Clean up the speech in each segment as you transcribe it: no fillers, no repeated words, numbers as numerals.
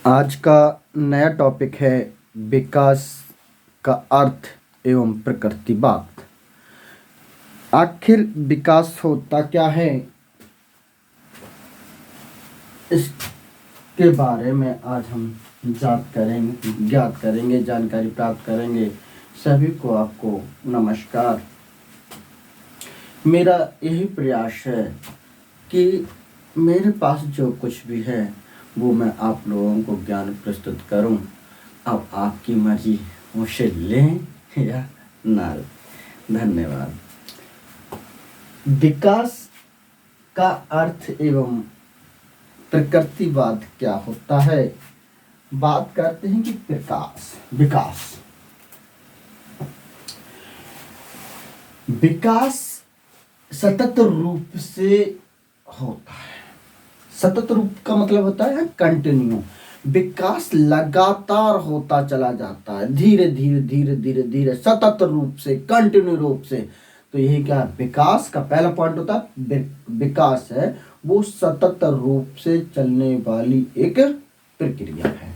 आज का नया टॉपिक है विकास का अर्थ एवं प्रकृतिवाद। आखिर विकास होता क्या है, इसके बारे में आज हम ज्ञात करेंगे, जानकारी प्राप्त करेंगे। सभी को आपको नमस्कार। मेरा यही प्रयास है कि मेरे पास जो कुछ भी है वो मैं आप लोगों को ज्ञान प्रस्तुत करूं। अब आपकी मर्जी, उसे लें या ना लें। धन्यवाद। विकास का अर्थ एवं प्रकृतिवाद क्या होता है। बात करते हैं कि विकास सतत रूप से होता है। सतत रूप का मतलब होता है कंटिन्यू। विकास लगातार होता चला जाता है, धीरे धीरे धीरे धीरे धीरे, सतत रूप से, कंटिन्यू रूप से। तो यही क्या विकास का पहला पॉइंट होता है। विकास है वो सतत रूप से चलने वाली एक प्रक्रिया है।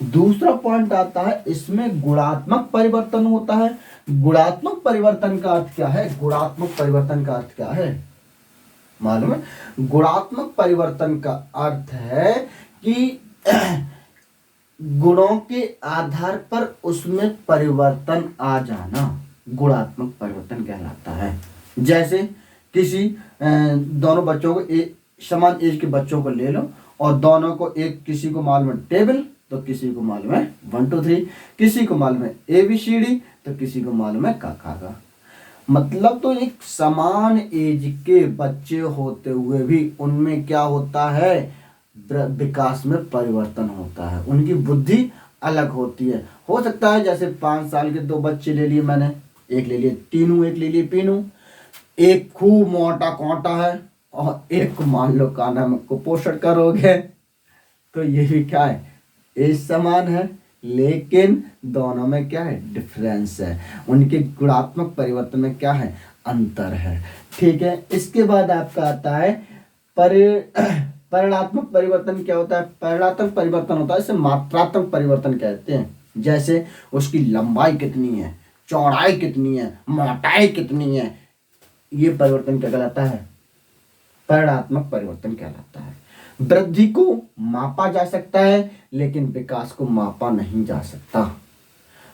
दूसरा पॉइंट आता है, इसमें गुणात्मक परिवर्तन होता है। गुणात्मक परिवर्तन का अर्थ क्या है? गुणात्मक परिवर्तन का अर्थ क्या है मालूम है? गुणात्मक परिवर्तन का अर्थ है कि गुणों के आधार पर उसमें परिवर्तन आ जाना गुणात्मक परिवर्तन कहलाता है। जैसे किसी दोनों बच्चों को समान एज के बच्चों को ले लो और दोनों को किसी को मालूम है टेबल तो किसी को मालूम है 1 2 3, किसी को मालूम है ABCD तो किसी को मालूम है का। मतलब तो एक समान एज के बच्चे होते हुए भी उनमें क्या होता है, विकास में परिवर्तन होता है। उनकी बुद्धि अलग होती है। हो सकता है जैसे 5 साल के 2 बच्चे ले लिए मैंने, एक ले लिए टीनू, एक ले लिए पीनू। एक खूब मोटा कोटा है और एक को मान लो का नाम कुपोषण करोगे। तो ये भी क्या है, एज समान है लेकिन दोनों में क्या है, डिफरेंस है। उनके गुणात्मक परिवर्तन में क्या है, अंतर है। ठीक है। इसके बाद आपका आता है परिणात्मक परिवर्तन। क्या होता है? परिणात्मक परिवर्तन होता है, इसे मात्रात्मक परिवर्तन कहते हैं। जैसे उसकी लंबाई कितनी है, चौड़ाई कितनी है, मोटाई कितनी है, ये परिवर्तन क्या कहलाता है? परिणात्मक परिवर्तन कहलाता है। वृद्धि को मापा जा सकता है लेकिन विकास को मापा नहीं जा सकता।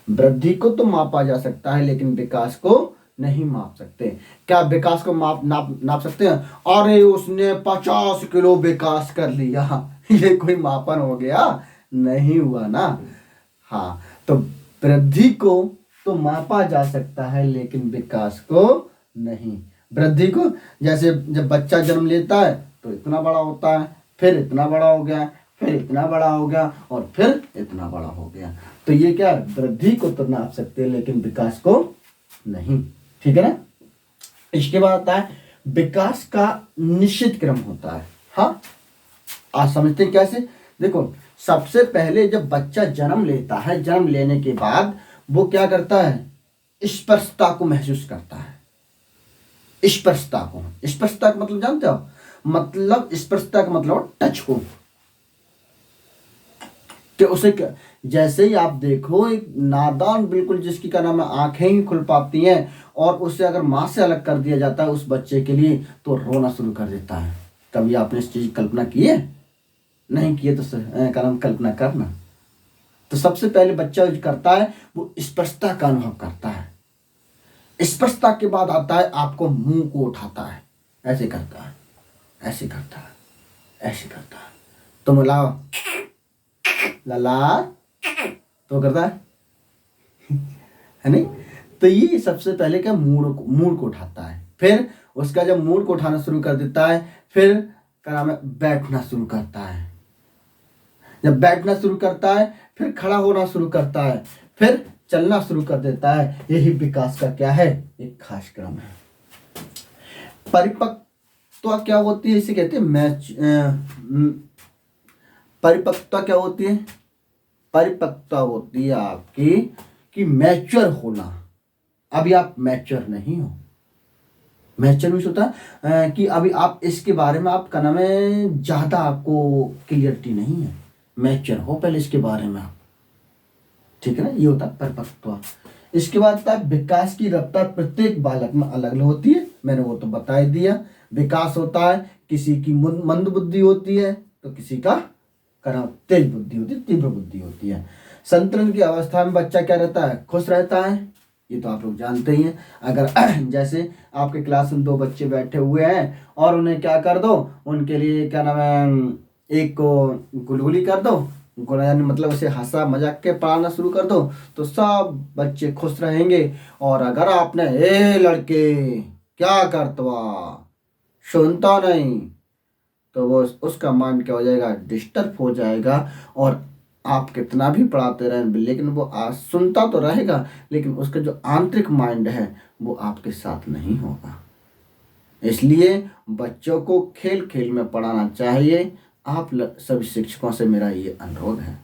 वृद्धि को तो मापा जा सकता है लेकिन विकास को नहीं माप सकते। क्या विकास को नाप सकते हैं? अरे उसने 50 किलो विकास कर लिया, ये कोई मापन हो गया? नहीं हुआ ना। हाँ, तो वृद्धि को तो मापा जा सकता है लेकिन विकास को नहीं। वृद्धि को जैसे जब बच्चा जन्म लेता है तो इतना बड़ा होता है, फिर इतना बड़ा हो गया, फिर इतना बड़ा हो गया और फिर इतना बड़ा हो गया। तो ये क्या है, वृद्धि को तो नाप सकते हैं लेकिन विकास को नहीं। ठीक है ना। इसके बाद आता है विकास का निश्चित क्रम होता है। हाँ, आज समझते हैं कैसे। देखो, सबसे पहले जब बच्चा जन्म लेता है, जन्म लेने के बाद वो क्या करता है, स्पर्शता को महसूस करता है। स्पर्शता का मतलब जानते हो? मतलब स्पर्शता का मतलब टच को। कि उसे जैसे ही आप देखो एक नादान बिल्कुल जिसकी का नाम है आंखें ही खुल पाती हैं और उसे अगर माँ से अलग कर दिया जाता है उस बच्चे के लिए तो रोना शुरू कर देता है। कभी आपने इस चीज की कल्पना की है? नहीं की है तो कल्पना करना। तो सबसे पहले बच्चा जो करता है वो स्पर्शता का अनुभव करता है। स्पर्शता के बाद आता है आपको मुंह को उठाता है, ऐसे करता है, ऐसे करता है, ऐसे करता है। तो मिलाओ लला तो करता है नहीं। तो ये सबसे पहले क्या, मूड को उठाता है। फिर उसका जब मूड को उठाना शुरू कर देता है फिर क्या नाम है, बैठना शुरू करता है। जब बैठना शुरू करता है फिर खड़ा होना शुरू करता है, फिर चलना शुरू कर देता है। यही विकास का क्या है, एक खास क्रम है। परिपक्वता क्या होती है, इसे कहते हैं परिपक्वता क्या होती है? परिपक्वता होती है आपकी कि मैच्योर होना। अभी आप मैच्योर नहीं हो। मैच्योर मीन्स होता है कि अभी आप इसके बारे में आपका नाम है ज्यादा आपको क्लियरिटी नहीं है। मैच्योर हो पहले इसके बारे में आप, ठीक है ना। ये होता है परिपक्व। इसके बाद होता है विकास की रफ्तार प्रत्येक बालक में अलग अलग होती है, मैंने वो तो बता ही दिया। विकास होता है, किसी की मंद बुद्धि होती है तो किसी का तेज बुद्धि होती है, तीव्र बुद्धि होती है। संतुलन की अवस्था में बच्चा क्या रहता है, खुश रहता है, ये तो आप लोग जानते ही हैं। अगर जैसे आपके क्लास में 2 बच्चे बैठे हुए हैं और उन्हें क्या कर दो, उनके लिए क्या नाम है, एक को गुलगुली कर दो, यानी मतलब उसे हंसा मजाक के पढ़ाना शुरू कर दो, तो सब बच्चे खुश रहेंगे। और अगर आपने ए लड़के क्या करतवा, सुनता नहीं, तो वो उसका माइंड क्या हो जाएगा, डिस्टर्ब हो जाएगा। और आप कितना भी पढ़ाते रहें लेकिन वो सुनता तो रहेगा, लेकिन उसका जो आंतरिक माइंड है वो आपके साथ नहीं होगा। इसलिए बच्चों को खेल खेल में पढ़ाना चाहिए। आप सभी शिक्षकों से मेरा ये अनुरोध है।